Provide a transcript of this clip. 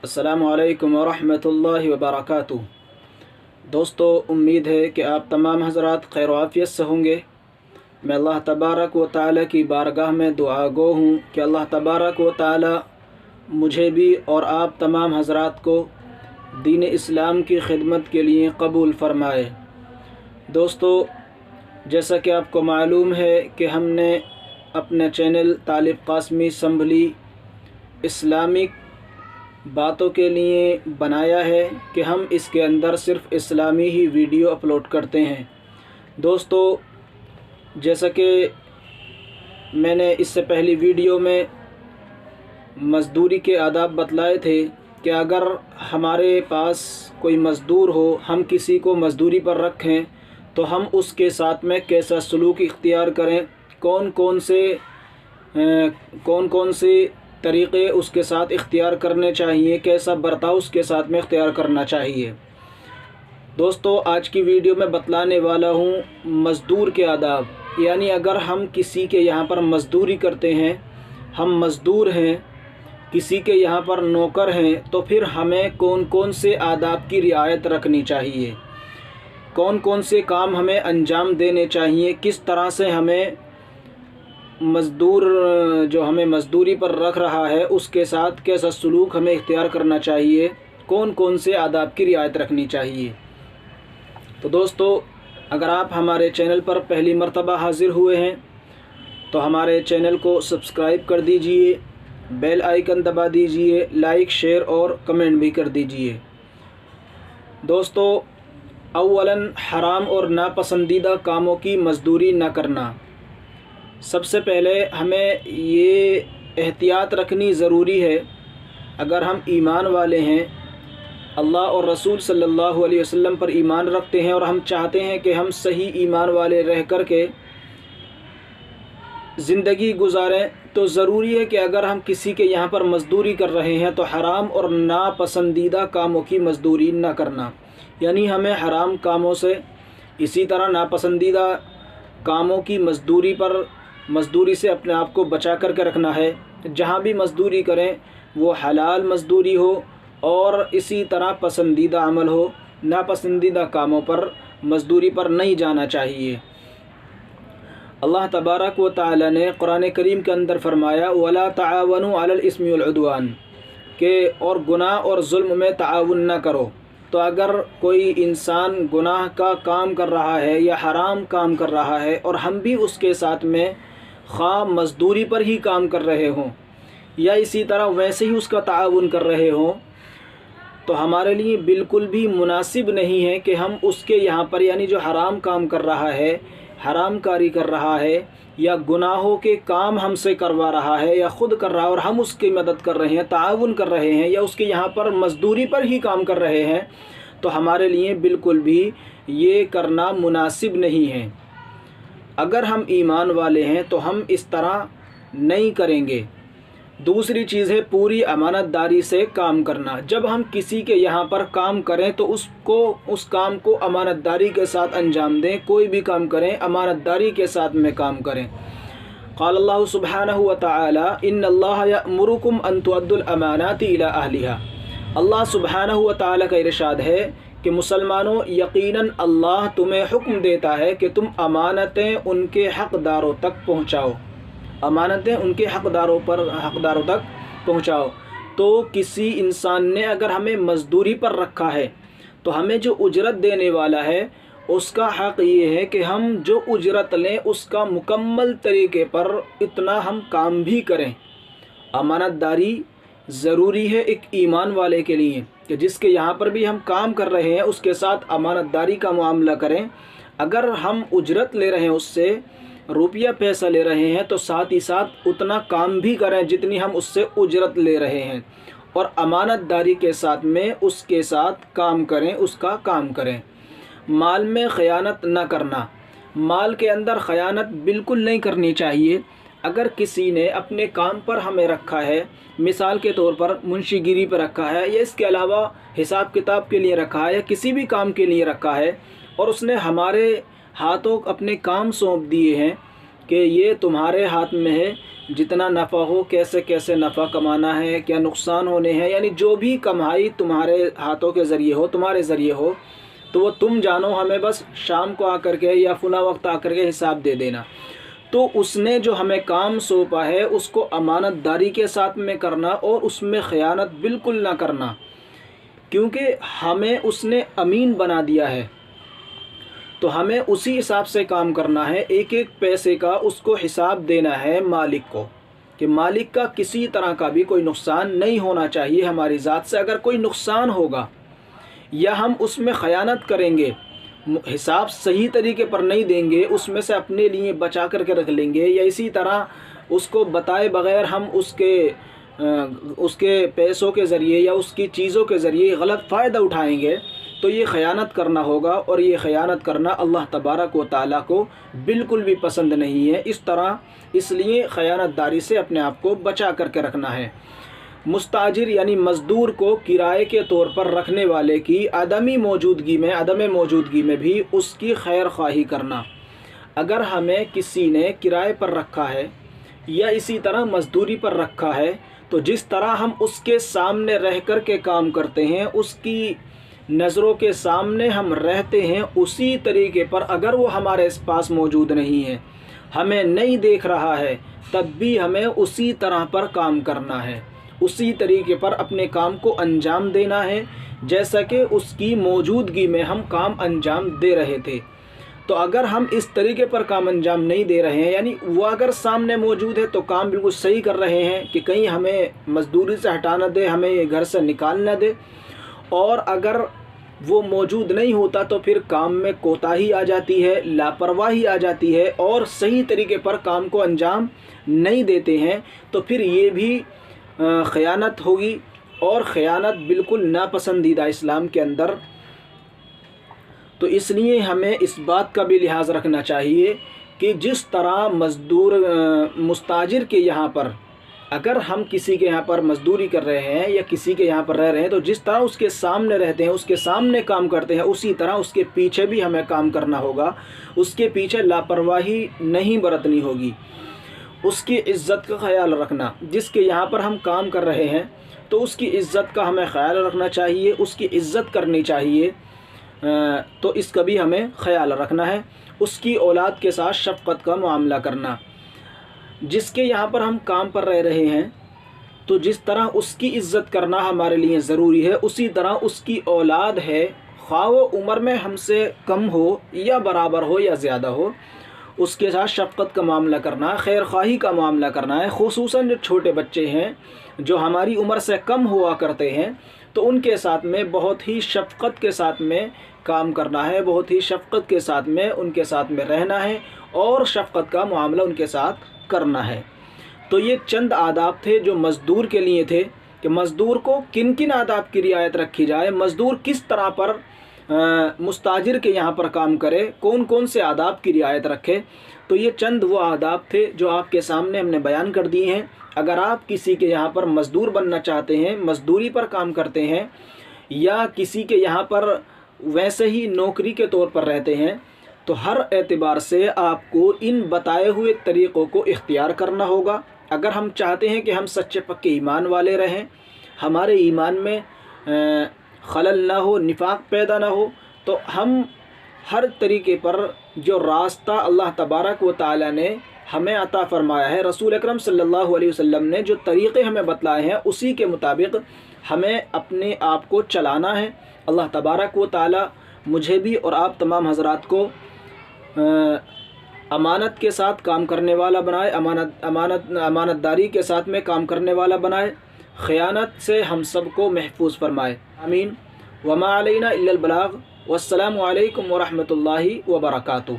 السلام علیکم ورحمۃ اللہ وبرکاتہ۔ دوستو، امید ہے کہ آپ تمام حضرات خیر و عافیت سے ہوں گے۔ میں اللہ تبارک و تعالی کی بارگاہ میں دعا گو ہوں کہ اللہ تبارک و تعالی مجھے بھی اور آپ تمام حضرات کو دین اسلام کی خدمت کے لیے قبول فرمائے۔ دوستو، جیسا کہ آپ کو معلوم ہے کہ ہم نے اپنے چینل طالب قاسمی اسمبلی اسلامک باتوں کے لیے بنایا ہے کہ ہم اس کے اندر صرف اسلامی ہی ویڈیو اپلوڈ کرتے ہیں۔ دوستو، جیسا کہ میں نے اس سے پہلی ویڈیو میں مزدوری کے آداب بتلائے تھے کہ اگر ہمارے پاس کوئی مزدور ہو، ہم کسی کو مزدوری پر رکھیں تو ہم اس کے ساتھ میں کیسا سلوک اختیار کریں، کون کون سے طریقے اس کے ساتھ اختیار کرنے چاہیے، کیسا برتاؤ اس کے ساتھ میں اختیار کرنا چاہیے۔ دوستو، آج کی ویڈیو میں بتلانے والا ہوں مزدور کے آداب، یعنی اگر ہم کسی کے یہاں پر مزدوری کرتے ہیں، ہم مزدور ہیں، کسی کے یہاں پر نوکر ہیں، تو پھر ہمیں کون سے آداب کی رعایت رکھنی چاہیے، کون سے کام ہمیں انجام دینے چاہیے، کس طرح سے ہمیں مزدور جو ہمیں مزدوری پر رکھ رہا ہے اس کے ساتھ کیسا سلوک ہمیں اختیار کرنا چاہیے، کون سے آداب کی رعایت رکھنی چاہیے۔ تو دوستو، اگر آپ ہمارے چینل پر پہلی مرتبہ حاضر ہوئے ہیں تو ہمارے چینل کو سبسکرائب کر دیجئے، بیل آئیکن دبا دیجئے، لائک، شیئر اور کمنٹ بھی کر دیجئے۔ دوستو، اولاً حرام اور ناپسندیدہ کاموں کی مزدوری نہ کرنا۔ سب سے پہلے ہمیں یہ احتیاط رکھنی ضروری ہے، اگر ہم ایمان والے ہیں، اللہ اور رسول صلی اللہ علیہ وسلم پر ایمان رکھتے ہیں اور ہم چاہتے ہیں کہ ہم صحیح ایمان والے رہ کر کے زندگی گزاریں، تو ضروری ہے کہ اگر ہم کسی کے یہاں پر مزدوری کر رہے ہیں تو حرام اور ناپسندیدہ کاموں کی مزدوری نہ کرنا، یعنی ہمیں حرام کاموں سے، اسی طرح ناپسندیدہ کاموں کی مزدوری سے اپنے آپ کو بچا کر کے رکھنا ہے۔ جہاں بھی مزدوری کریں وہ حلال مزدوری ہو اور اسی طرح پسندیدہ عمل ہو، ناپسندیدہ کاموں پر مزدوری پر نہیں جانا چاہیے۔ اللہ تبارک و تعالی نے قرآن کریم کے اندر فرمایا وَلَا تَعَاوَنُوا عَلَى الْإِثْمِ وَالْعُدْوَانِ، کہ اور گناہ اور ظلم میں تعاون نہ کرو۔ تو اگر کوئی انسان گناہ کا کام کر رہا ہے یا حرام کام کر رہا ہے اور ہم بھی اس کے ساتھ میں خواہ مزدوری پر ہی کام کر رہے ہوں یا اسی طرح ویسے ہی اس کا تعاون کر رہے ہوں، تو ہمارے لیے بالکل بھی مناسب نہیں ہے کہ ہم اس کے یہاں پر، یعنی جو حرام کام کر رہا ہے، حرام کاری کر رہا ہے یا گناہوں کے کام ہم سے کروا رہا ہے یا خود کر رہا ہے اور ہم اس کی مدد کر رہے ہیں، تعاون کر رہے ہیں یا اس کے یہاں پر مزدوری پر ہی کام کر رہے ہیں، تو ہمارے لیے بالکل بھی یہ کرنا مناسب نہیں ہے۔ اگر ہم ایمان والے ہیں تو ہم اس طرح نہیں کریں گے۔ دوسری چیز ہے پوری امانت داری سے کام کرنا۔ جب ہم کسی کے یہاں پر کام کریں تو اس کام کو امانت داری کے ساتھ انجام دیں، کوئی بھی کام کریں امانت داری کے ساتھ میں کام کریں۔ قال اللہ سبحانہ وتعالی ان اللہ یأمرکم ان تؤدوا الامانات الی اہلہا۔ اللہ سبحانہ وتعالی کا ارشاد ہے کہ مسلمانوں، یقیناً اللہ تمہیں حکم دیتا ہے کہ تم امانتیں ان کے حقداروں تک پہنچاؤ، امانتیں ان کے حقداروں تک پہنچاؤ۔ تو کسی انسان نے اگر ہمیں مزدوری پر رکھا ہے تو ہمیں جو اجرت دینے والا ہے اس کا حق یہ ہے کہ ہم جو اجرت لیں اس کا مکمل طریقے پر اتنا ہم کام بھی کریں۔ امانت داری ضروری ہے ایک ایمان والے کے لیے کہ جس کے یہاں پر بھی ہم کام کر رہے ہیں اس کے ساتھ امانت داری کا معاملہ کریں۔ اگر ہم اجرت لے رہے ہیں، اس سے روپیہ پیسہ لے رہے ہیں، تو ساتھ ہی ساتھ اتنا کام بھی کریں جتنی ہم اس سے اجرت لے رہے ہیں، اور امانت داری کے ساتھ میں اس کے ساتھ کام کریں، اس کا کام کریں۔ مال میں خیانت نہ کرنا، مال کے اندر خیانت بالکل نہیں کرنی چاہیے۔ اگر کسی نے اپنے کام پر ہمیں رکھا ہے، مثال کے طور پر منشی گیری پر رکھا ہے یا اس کے علاوہ حساب کتاب کے لیے رکھا ہے یا کسی بھی کام کے لیے رکھا ہے، اور اس نے ہمارے ہاتھوں اپنے کام سونپ دیے ہیں کہ یہ تمہارے ہاتھ میں ہے، جتنا نفع ہو، کیسے کیسے نفع کمانا ہے، کیا نقصان ہونے ہیں، یعنی جو بھی کمائی تمہارے ہاتھوں کے ذریعے ہو، تمہارے ذریعے ہو، تو وہ تم جانو، ہمیں بس شام کو آ کر کے یا فلاں وقت آ کر کے حساب دے دینا۔ تو اس نے جو ہمیں کام سونپا ہے اس کو امانت داری کے ساتھ میں کرنا اور اس میں خیانت بالکل نہ کرنا، کیونکہ ہمیں اس نے امین بنا دیا ہے، تو ہمیں اسی حساب سے کام کرنا ہے۔ ایک ایک پیسے کا اس کو حساب دینا ہے مالک کو، کہ مالک کا کسی طرح کا بھی کوئی نقصان نہیں ہونا چاہیے ہماری ذات سے۔ اگر کوئی نقصان ہوگا یا ہم اس میں خیانت کریں گے، حساب صحیح طریقے پر نہیں دیں گے، اس میں سے اپنے لیے بچا کر کے رکھ لیں گے، یا اسی طرح اس کو بتائے بغیر ہم اس کے پیسوں کے ذریعے یا اس کی چیزوں کے ذریعے غلط فائدہ اٹھائیں گے، تو یہ خیانت کرنا ہوگا، اور یہ خیانت کرنا اللہ تبارک و تعالیٰ کو بالکل بھی پسند نہیں ہے۔ اس لیے خیانت داری سے اپنے آپ کو بچا کر کے رکھنا ہے۔ مستاجر یعنی مزدور کو کرائے کے طور پر رکھنے والے کی عدم موجودگی میں بھی اس کی خیر خواہی کرنا۔ اگر ہمیں کسی نے کرائے پر رکھا ہے یا اسی طرح مزدوری پر رکھا ہے، تو جس طرح ہم اس کے سامنے رہ کر کے کام کرتے ہیں، اس کی نظروں کے سامنے ہم رہتے ہیں، اسی طریقے پر اگر وہ ہمارے پاس موجود نہیں ہے، ہمیں نہیں دیکھ رہا ہے، تب بھی ہمیں اسی طرح پر کام کرنا ہے، اسی طریقے پر اپنے کام کو انجام دینا ہے جیسا کہ اس کی موجودگی میں ہم کام انجام دے رہے تھے۔ تو اگر ہم اس طریقے پر کام انجام نہیں دے رہے ہیں، یعنی وہ اگر سامنے موجود ہے تو کام بالکل صحیح کر رہے ہیں کہ کہیں ہمیں مزدوری سے ہٹا نہ دے، ہمیں یہ گھر سے نکال نہ دے، اور اگر وہ موجود نہیں ہوتا تو پھر کام میں کوتاہی آ جاتی ہے، لاپرواہی آ جاتی ہے، اور صحیح طریقے پر کام کو انجام نہیں دیتے ہیں، تو پھر یہ بھی خیانت ہوگی، اور خیانت بالکل ناپسندیدہ اسلام کے اندر۔ تو اس لیے ہمیں اس بات کا بھی لحاظ رکھنا چاہیے کہ جس طرح مستاجر کے یہاں پر، اگر ہم کسی کے یہاں پر مزدوری کر رہے ہیں یا کسی کے یہاں پر رہ رہے ہیں، تو جس طرح اس کے سامنے رہتے ہیں، اس کے سامنے کام کرتے ہیں، اسی طرح اس کے پیچھے بھی ہمیں کام کرنا ہوگا، اس کے پیچھے لاپرواہی نہیں برتنی ہوگی، اس کی عزت کا خیال رکھنا۔ جس کے یہاں پر ہم کام کر رہے ہیں تو اس کی عزت کا ہمیں خیال رکھنا چاہیے، اس کی عزت کرنی چاہیے، تو اس کا بھی ہمیں خیال رکھنا ہے۔ اس کی اولاد کے ساتھ شفقت کا معاملہ کرنا۔ جس کے یہاں پر ہم کام پر رہ رہے ہیں تو جس طرح اس کی عزت کرنا ہمارے لیے ضروری ہے، اسی طرح اس کی اولاد ہے، خواہ وہ عمر میں ہم سے کم ہو یا برابر ہو یا زیادہ ہو، اس کے ساتھ شفقت کا معاملہ کرنا، خیر خواہی کا معاملہ کرنا ہے۔ خصوصاً جو چھوٹے بچے ہیں جو ہماری عمر سے کم ہوا کرتے ہیں، تو ان کے ساتھ میں بہت ہی شفقت کے ساتھ میں کام کرنا ہے، بہت ہی شفقت کے ساتھ میں ان کے ساتھ میں رہنا ہے، اور شفقت کا معاملہ ان کے ساتھ کرنا ہے۔ تو یہ چند آداب تھے جو مزدور کے لیے تھے، کہ مزدور کو کن کن آداب کی رعایت رکھی جائے، مزدور کس طرح پر مستاجر کے یہاں پر کام کرے، کون کون سے آداب کی رعایت رکھے۔ تو یہ چند وہ آداب تھے جو آپ کے سامنے ہم نے بیان کر دیے ہیں۔ اگر آپ کسی کے یہاں پر مزدور بننا چاہتے ہیں، مزدوری پر کام کرتے ہیں، یا کسی کے یہاں پر ویسے ہی نوکری کے طور پر رہتے ہیں، تو ہر اعتبار سے آپ کو ان بتائے ہوئے طریقوں کو اختیار کرنا ہوگا۔ اگر ہم چاہتے ہیں کہ ہم سچے پکے ایمان والے رہیں، ہمارے ایمان میں خلل نہ ہو، نفاق پیدا نہ ہو، تو ہم ہر طریقے پر جو راستہ اللہ تبارک و تعالی نے ہمیں عطا فرمایا ہے، رسول اکرم صلی اللہ علیہ وسلم نے جو طریقے ہمیں بتلائے ہیں، اسی کے مطابق ہمیں اپنے آپ کو چلانا ہے۔ اللہ تبارک و تعالی مجھے بھی اور آپ تمام حضرات کو امانت کے ساتھ کام کرنے والا بنائے، امانت داری کے ساتھ میں کام کرنے والا بنائے، خیانت سے ہم سب کو محفوظ فرمائے، آمین۔ وما علینا الا البلاغ، والسلام علیکم ورحمۃ اللہ وبرکاتہ۔